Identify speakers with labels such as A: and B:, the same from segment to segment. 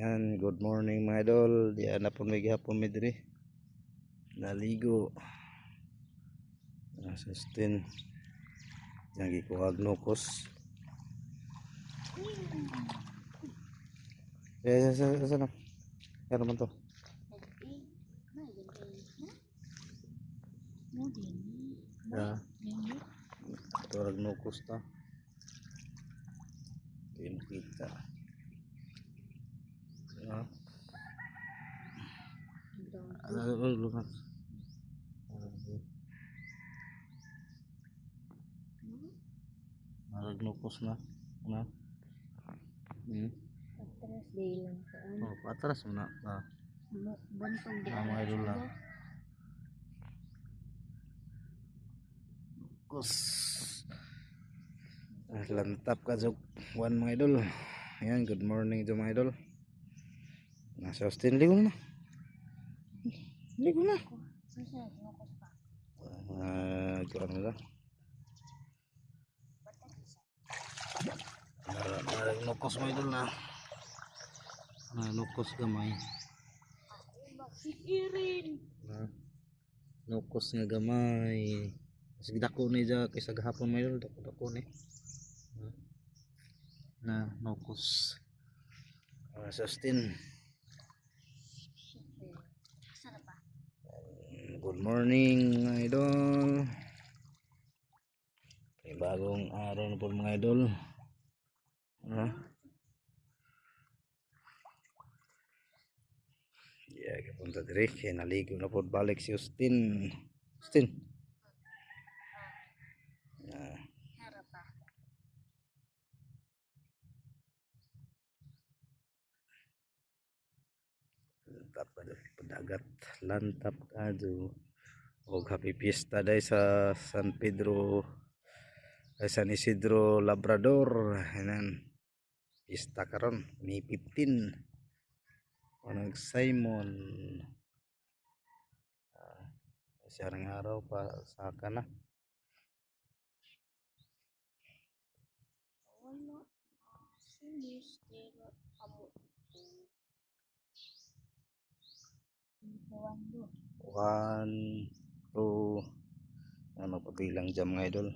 A: Yan, good morning mga idol. Diyan na po may gihapon may diri. Naligo. Sustain. Yang gikuhag nukos. Sana. Kaya naman to. Ya. Turag nukos ta. Kita. Ya. Lumas. Nukos na. Na.
B: Patras day lang saan.
A: Oh, patras mo na.
B: Bantong di.
A: Mga idol lang. Nukos. Lantap ka jok. One mga idol. Ayan, good morning to mga idol. Nasa Austin, ligo na. Ligo na. Ano na? Nukos mga idol na. Nukos gamay. Nukos nga gamay. Kasi dako ni dyan kaysa gahapon mga idol. Dako ni. Na nukos. Sa Austin. Good morning mga idol. May bagong araw na po mga idol. Yeah, kapunta diri kaya naligo na po balik si Austin. Lantap padagat lantap kado. Og happy fiesta day sa San Pedro San Isidro Labrador. Anan fiesta karon May 15. Nag Simon. Sarang araw pa sa kana. One, two, ano pabilang jam mga idol?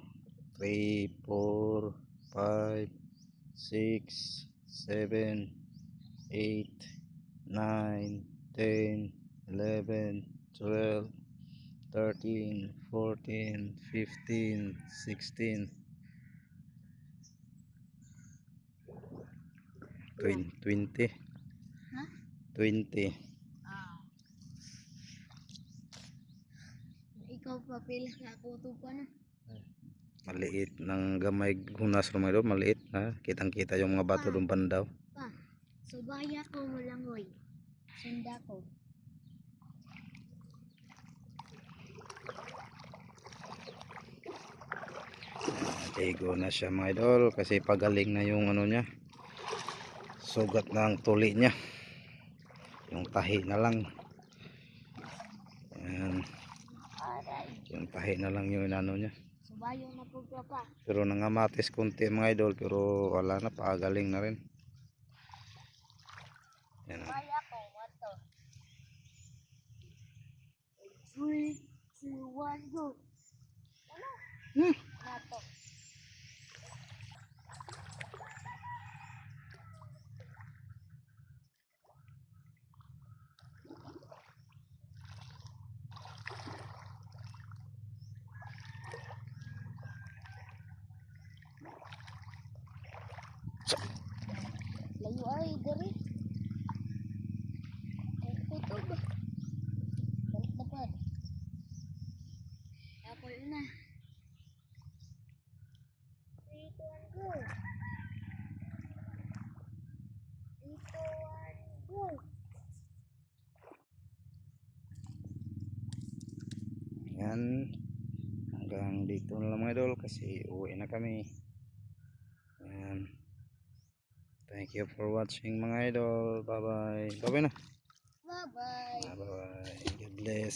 A: 3, 4, 5, 6, 7, 8, 9, 10, 11, 12, 13, 14, 15, 16, 20. 20.
B: Ikaw pa pila ka kutupan na.
A: Maliit ng gamay hunas mga idol, maliit ha. Kitang-kita yung mga bato doon pandaw.
B: Pa. Subaya ko malangoy. Sunda ko.
A: Ligo na siya mga idol kasi pagaling na yung ano niya. Sugat ng tuli niya. Yung tahi na lang. Ayan. Yung tahi na lang yung ano niya.
B: Subayo na po pa.
A: Pero nangamatis konti mga idol pero wala na, pagaling na rin. Ayan.
B: Subaya ko wato. 3, 2, 1, go. Ano? Nato. Layo ay diri. Kuto ba? Balik na pa. Apol na. 3, 2, 1, go. 3, 2, 1, go.
A: Yan. Hanggang dito na lang mga idol kasi uwi na kami. Yan. Thank you for watching mga idol. Bye bye. Bye bye na.
B: Bye bye.
A: Bye bye. God bless.